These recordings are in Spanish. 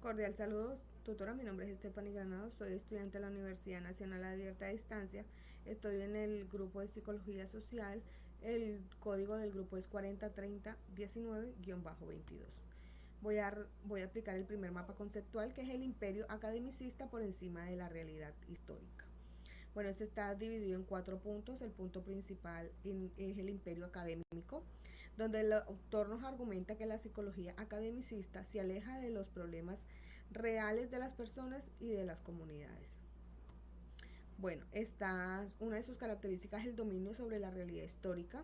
Cordial saludo, tutora. Mi nombre es Stephanie Granados, soy estudiante de la Universidad Nacional Abierta a Distancia. Estoy en el grupo de Psicología Social. El código del grupo es 403019-22. Voy a aplicar el primer mapa conceptual, que es el imperio academicista por encima de la realidad histórica. Bueno, este está dividido en 4 puntos. El punto principal es el imperio académico, donde el autor nos argumenta que la psicología academicista se aleja de los problemas reales de las personas y de las comunidades. Bueno, una de sus características es el dominio sobre la realidad histórica.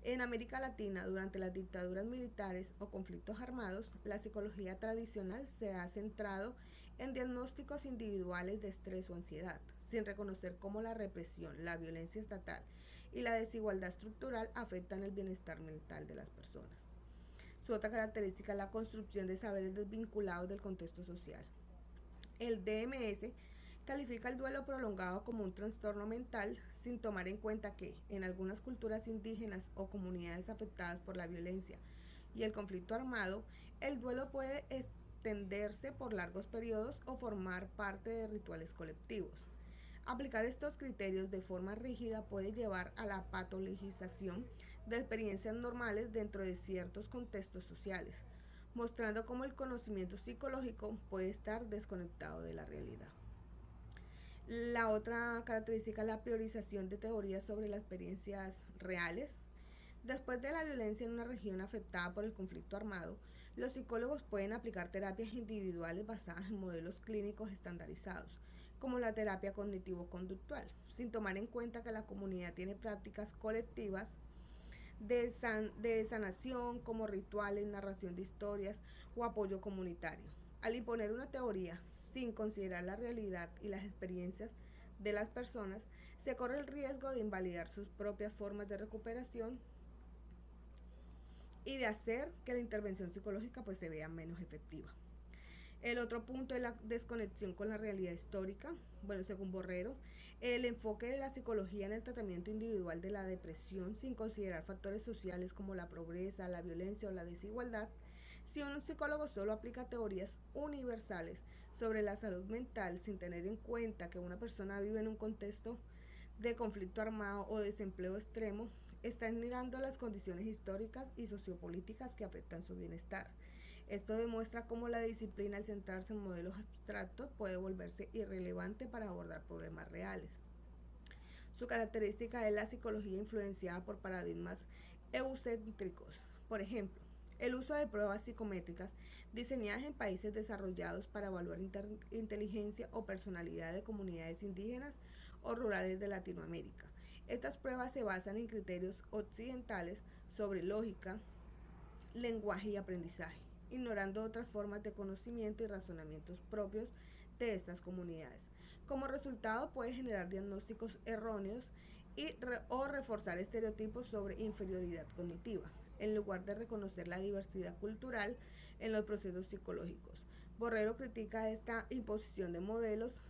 En América Latina, durante las dictaduras militares o conflictos armados, la psicología tradicional se ha centrado en diagnósticos individuales de estrés o ansiedad, sin reconocer cómo la represión, la violencia estatal y la desigualdad estructural afectan el bienestar mental de las personas. Su otra característica es la construcción de saberes desvinculados del contexto social. El DMS califica el duelo prolongado como un trastorno mental, sin tomar en cuenta que en algunas culturas indígenas o comunidades afectadas por la violencia y el conflicto armado, el duelo puede extenderse por largos periodos o formar parte de rituales colectivos. Aplicar estos criterios de forma rígida puede llevar a la patologización de experiencias normales dentro de ciertos contextos sociales, mostrando cómo el conocimiento psicológico puede estar desconectado de la realidad. La otra característica es la priorización de teorías sobre las experiencias reales. Después de la violencia en una región afectada por el conflicto armado, los psicólogos pueden aplicar terapias individuales basadas en modelos clínicos estandarizados, como la terapia cognitivo-conductual, sin tomar en cuenta que la comunidad tiene prácticas colectivas de sanación, como rituales, narración de historias o apoyo comunitario. Al imponer una teoría sin considerar la realidad y las experiencias de las personas, se corre el riesgo de invalidar sus propias formas de recuperación y de hacer que la intervención psicológica se vea menos efectiva. El otro punto es la desconexión con la realidad histórica. Bueno, según Borrero, el enfoque de la psicología en el tratamiento individual de la depresión, sin considerar factores sociales como la pobreza, la violencia o la desigualdad. Si un psicólogo solo aplica teorías universales sobre la salud mental sin tener en cuenta que una persona vive en un contexto de conflicto armado o desempleo extremo, está ignorando las condiciones históricas y sociopolíticas que afectan su bienestar. Esto demuestra cómo la disciplina, al centrarse en modelos abstractos, puede volverse irrelevante para abordar problemas reales. Su característica es la psicología influenciada por paradigmas egocéntricos. Por ejemplo, el uso de pruebas psicométricas diseñadas en países desarrollados para evaluar inteligencia o personalidad de comunidades indígenas o rurales de Latinoamérica. Estas pruebas se basan en criterios occidentales sobre lógica, lenguaje y aprendizaje, ignorando otras formas de conocimiento y razonamientos propios de estas comunidades. Como resultado, puede generar diagnósticos erróneos o reforzar estereotipos sobre inferioridad cognitiva, en lugar de reconocer la diversidad cultural en los procesos psicológicos. Borrero critica esta imposición de modelos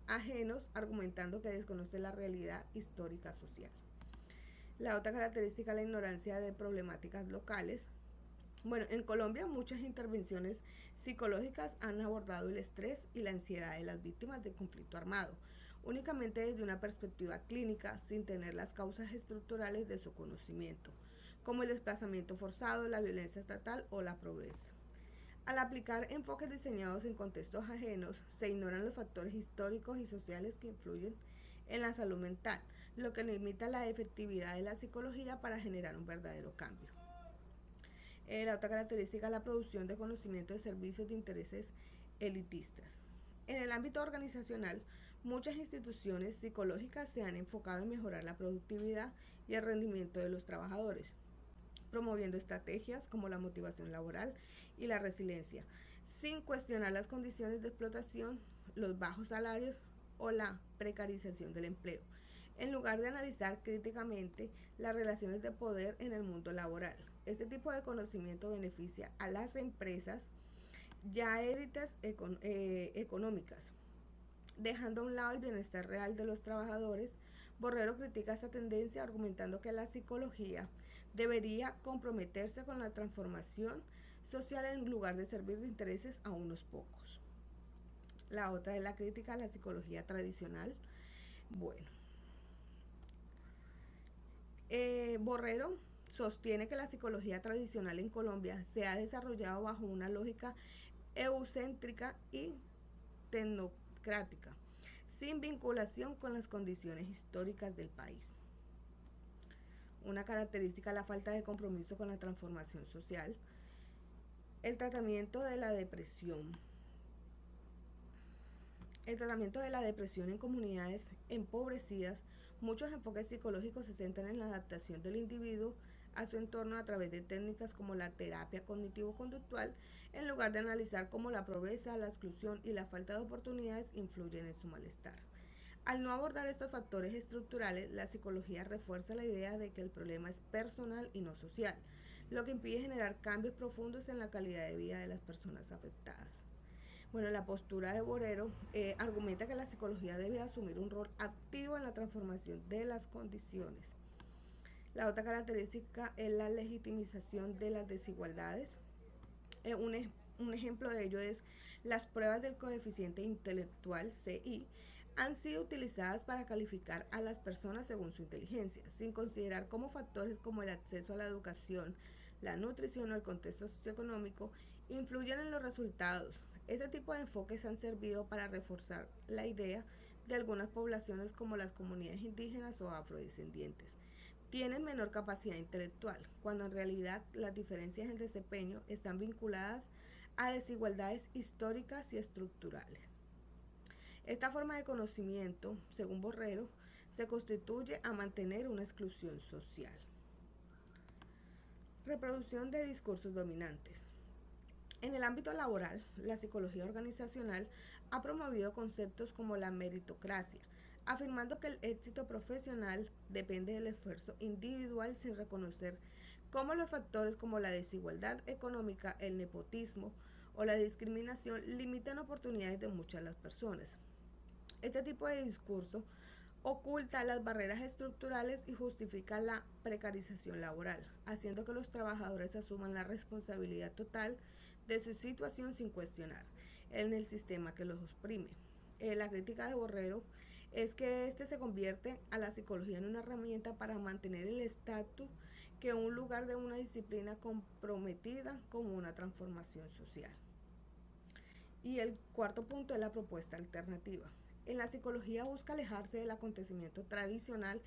ajenos, argumentando que desconoce la realidad histórica social. La otra característica es la ignorancia de problemáticas locales. Bueno, en Colombia muchas intervenciones psicológicas han abordado el estrés y la ansiedad de las víctimas de conflicto armado, únicamente desde una perspectiva clínica, sin tener las causas estructurales de su conocimiento, como el desplazamiento forzado, la violencia estatal o la pobreza. Al aplicar enfoques diseñados en contextos ajenos, se ignoran los factores históricos y sociales que influyen en la salud mental, lo que limita la efectividad de la psicología para generar un verdadero cambio. La otra característica es la producción de conocimiento de servicios de intereses elitistas. En el ámbito organizacional, muchas instituciones psicológicas se han enfocado en mejorar la productividad y el rendimiento de los trabajadores, promoviendo estrategias como la motivación laboral y la resiliencia, sin cuestionar las condiciones de explotación, los bajos salarios o la precarización del empleo, en lugar de analizar críticamente las relaciones de poder en el mundo laboral. Este tipo de conocimiento beneficia a las empresas ya élites económicas, dejando a un lado el bienestar real de los trabajadores. Borrero critica esta tendencia, argumentando que la psicología debería comprometerse con la transformación social en lugar de servir de intereses a unos pocos. La otra es la crítica a la psicología tradicional. Bueno, Borrero sostiene que la psicología tradicional en Colombia se ha desarrollado bajo una lógica eucéntrica y tecnocrática, sin vinculación con las condiciones históricas del país. Una característica es la falta de compromiso con la transformación social. El tratamiento de la depresión. El tratamiento de la depresión en comunidades empobrecidas, muchos enfoques psicológicos se centran en la adaptación del individuo a su entorno a través de técnicas como la terapia cognitivo-conductual, en lugar de analizar cómo la pobreza, la exclusión y la falta de oportunidades influyen en su malestar. Al no abordar estos factores estructurales, la psicología refuerza la idea de que el problema es personal y no social, lo que impide generar cambios profundos en la calidad de vida de las personas afectadas. Bueno, la postura de Borrero argumenta que la psicología debe asumir un rol activo en la transformación de las condiciones. La otra característica es la legitimización de las desigualdades. Un ejemplo de ello es las pruebas del coeficiente intelectual CI han sido utilizadas para calificar a las personas según su inteligencia, sin considerar cómo factores como el acceso a la educación, la nutrición o el contexto socioeconómico influyen en los resultados. Este tipo de enfoques han servido para reforzar la idea de algunas poblaciones como las comunidades indígenas o afrodescendientes tienen menor capacidad intelectual, cuando en realidad las diferencias en desempeño están vinculadas a desigualdades históricas y estructurales. Esta forma de conocimiento, según Borrero, se constituye a mantener una exclusión social. Reproducción de discursos dominantes. En el ámbito laboral, la psicología organizacional ha promovido conceptos como la meritocracia, afirmando que el éxito profesional depende del esfuerzo individual sin reconocer cómo los factores como la desigualdad económica, el nepotismo o la discriminación limitan oportunidades de muchas de las personas. Este tipo de discurso oculta las barreras estructurales y justifica la precarización laboral, haciendo que los trabajadores asuman la responsabilidad total de su situación sin cuestionar en el sistema que los oprime. La crítica de Borrero es que este se convierte a la psicología en una herramienta para mantener el estatus que un lugar de una disciplina comprometida con una transformación social. Y el cuarto punto es la propuesta alternativa. En la psicología busca alejarse del acontecimiento tradicional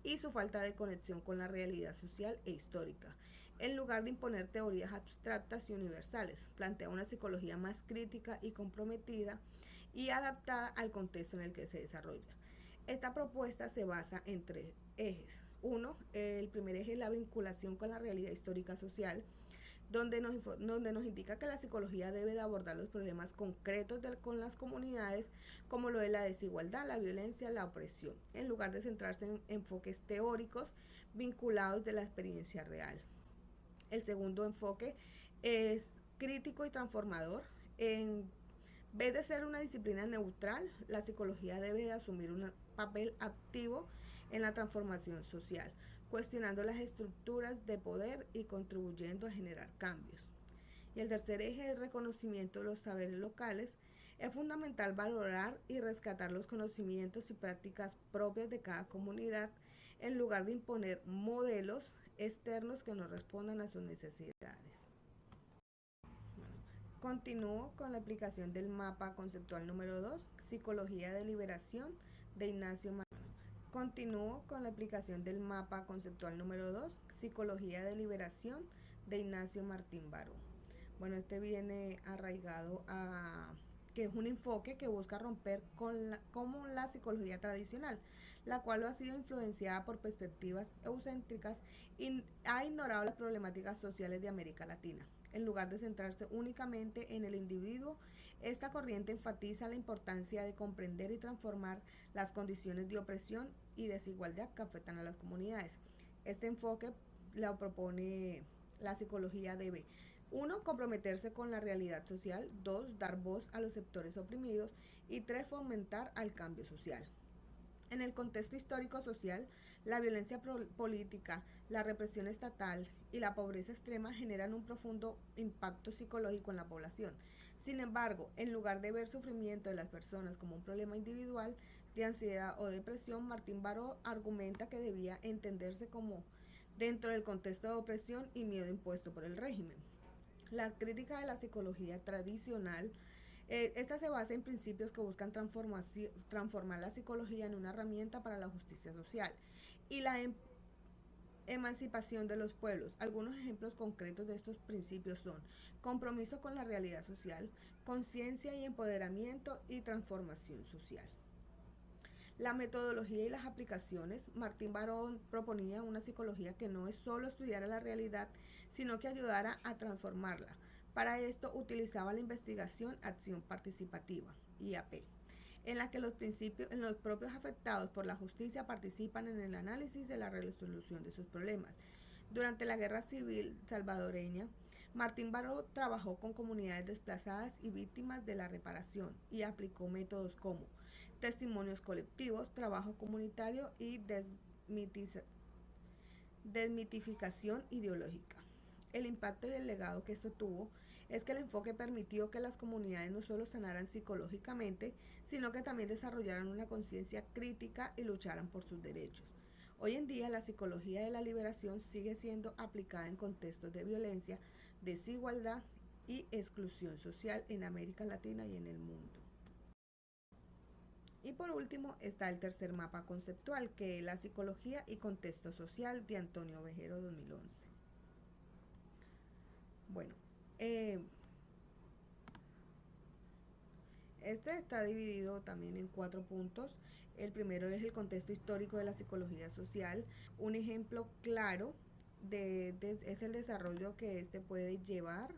y su falta de conexión con la realidad social e histórica. En lugar de imponer teorías abstractas y universales, plantea una psicología más crítica y comprometida y adaptada al contexto en el que se desarrolla. Esta propuesta se basa en tres ejes. Uno, el primer eje es la vinculación con la realidad histórica social, donde nos indica que la psicología debe de abordar los problemas concretos con las comunidades, como lo de la desigualdad, la violencia, la opresión, en lugar de centrarse en enfoques teóricos vinculados de la experiencia real. El segundo enfoque es crítico y transformador. En vez de ser una disciplina neutral, la psicología debe de asumir un papel activo en la transformación social, cuestionando las estructuras de poder y contribuyendo a generar cambios. Y el tercer eje es reconocimiento de los saberes locales. Es fundamental valorar y rescatar los conocimientos y prácticas propias de cada comunidad en lugar de imponer modelos externos que no respondan a sus necesidades. Continúo con la aplicación del mapa conceptual número 2, Psicología de Liberación, de Ignacio Martín. Continúo con la aplicación del mapa conceptual número 2, Psicología de Liberación, de Ignacio Martín Baró. Bueno, este viene arraigado a que es un enfoque que busca romper con la psicología tradicional, la cual ha sido influenciada por perspectivas eucéntricas y ha ignorado las problemáticas sociales de América Latina. En lugar de centrarse únicamente en el individuo, esta corriente enfatiza la importancia de comprender y transformar las condiciones de opresión y desigualdad que afectan a las comunidades. Este enfoque lo propone la psicología debe 1. Comprometerse con la realidad social. 2. Dar voz a los sectores oprimidos. Y 3. Fomentar al cambio social. En el contexto histórico-social, la violencia política, la represión estatal y la pobreza extrema generan un profundo impacto psicológico en la población. Sin embargo, en lugar de ver sufrimiento de las personas como un problema individual de ansiedad o depresión, Martín Baró argumenta que debía entenderse como dentro del contexto de opresión y miedo impuesto por el régimen. La crítica de la psicología tradicional, esta se basa en principios que buscan transformar la psicología en una herramienta para la justicia social y la emancipación de los pueblos. Algunos ejemplos concretos de estos principios son compromiso con la realidad social, conciencia y empoderamiento y transformación social. La metodología y las aplicaciones. Martín Barón proponía una psicología que no es solo estudiar la realidad, sino que ayudara a transformarla. Para esto utilizaba la investigación acción participativa, IAP, en la que los propios afectados por la justicia participan en el análisis de la resolución de sus problemas. Durante la Guerra Civil salvadoreña, Martín Baró trabajó con comunidades desplazadas y víctimas de la reparación y aplicó métodos como testimonios colectivos, trabajo comunitario y desmitificación ideológica. El impacto y el legado que esto tuvo es que el enfoque permitió que las comunidades no solo sanaran psicológicamente, sino que también desarrollaran una conciencia crítica y lucharan por sus derechos. Hoy en día la psicología de la liberación sigue siendo aplicada en contextos de violencia, desigualdad y exclusión social en América Latina y en el mundo. Y por último está el tercer mapa conceptual, que es la psicología y contexto social de Antonio Ovejero 2011. Bueno, este está dividido también en 4 puntos. El primero es el contexto histórico de la psicología social. Un ejemplo claro es el desarrollo que este puede llevar.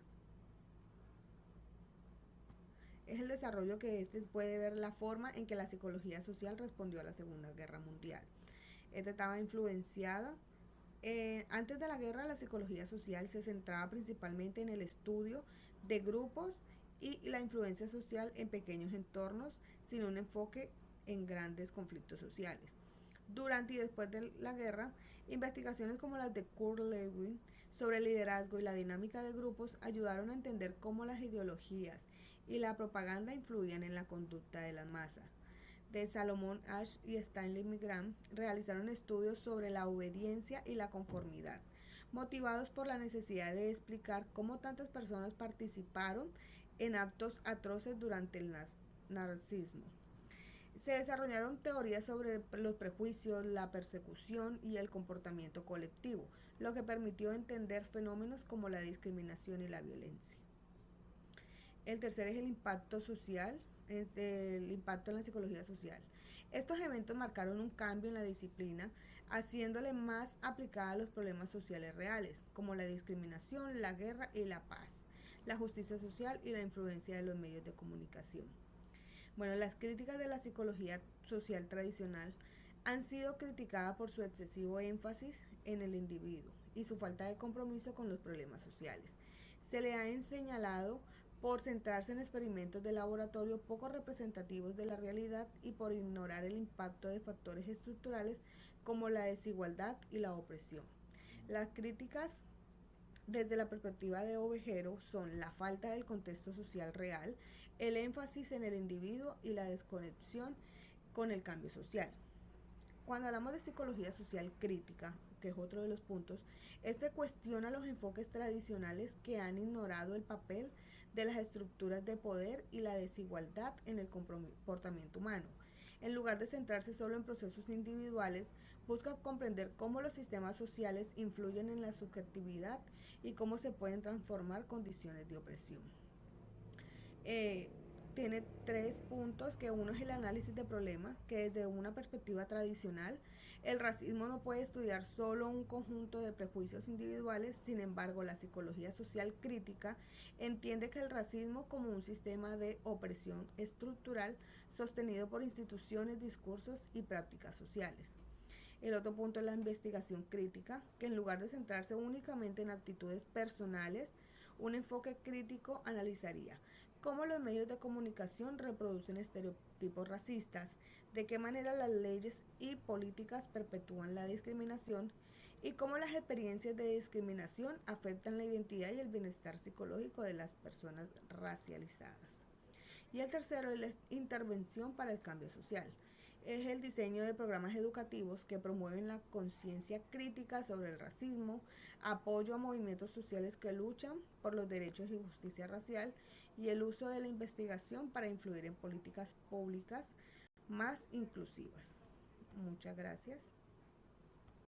Es el desarrollo que este puede ver la forma en que la psicología social respondió a la Segunda Guerra Mundial. Esta estaba influenciada. Antes de la guerra, la psicología social se centraba principalmente en el estudio de grupos y la influencia social en pequeños entornos, sin un enfoque en grandes conflictos sociales. Durante y después de la guerra, investigaciones como las de Kurt Lewin sobre el liderazgo y la dinámica de grupos ayudaron a entender cómo las ideologías y la propaganda influían en la conducta de las masas. De Salomon Asch y Stanley Milgram realizaron estudios sobre la obediencia y la conformidad, motivados por la necesidad de explicar cómo tantas personas participaron en actos atroces durante el nazismo. Se desarrollaron teorías sobre los prejuicios, la persecución y el comportamiento colectivo, lo que permitió entender fenómenos como la discriminación y la violencia. El tercer es el impacto social, es el impacto en la psicología social. Estos eventos marcaron un cambio en la disciplina, haciéndole más aplicada a los problemas sociales reales, como la discriminación, la guerra y la paz, la justicia social y la influencia de los medios de comunicación. Bueno, las críticas de la psicología social tradicional han sido criticadas por su excesivo énfasis en el individuo y su falta de compromiso con los problemas sociales. Se le ha señalado por centrarse en experimentos de laboratorio poco representativos de la realidad y por ignorar el impacto de factores estructurales como la desigualdad y la opresión. Las críticas desde la perspectiva de Ovejero son la falta del contexto social real, el énfasis en el individuo y la desconexión con el cambio social. Cuando hablamos de psicología social crítica, que es otro de los puntos, este cuestiona los enfoques tradicionales que han ignorado el papel de las estructuras de poder y la desigualdad en el comportamiento humano. En lugar de centrarse solo en procesos individuales, busca comprender cómo los sistemas sociales influyen en la subjetividad y cómo se pueden transformar condiciones de opresión. Tiene 3 puntos, que uno es el análisis de problemas, que desde una perspectiva tradicional, el racismo no puede estudiar solo un conjunto de prejuicios individuales. Sin embargo, la psicología social crítica entiende que el racismo como un sistema de opresión estructural sostenido por instituciones, discursos y prácticas sociales. El otro punto es la investigación crítica, que en lugar de centrarse únicamente en actitudes personales, un enfoque crítico analizaría cómo los medios de comunicación reproducen estereotipos racistas, de qué manera las leyes y políticas perpetúan la discriminación y cómo las experiencias de discriminación afectan la identidad y el bienestar psicológico de las personas racializadas. Y el tercero es la intervención para el cambio social. Es el diseño de programas educativos que promueven la conciencia crítica sobre el racismo, apoyo a movimientos sociales que luchan por los derechos y justicia racial y el uso de la investigación para influir en políticas públicas más inclusivas. Muchas gracias.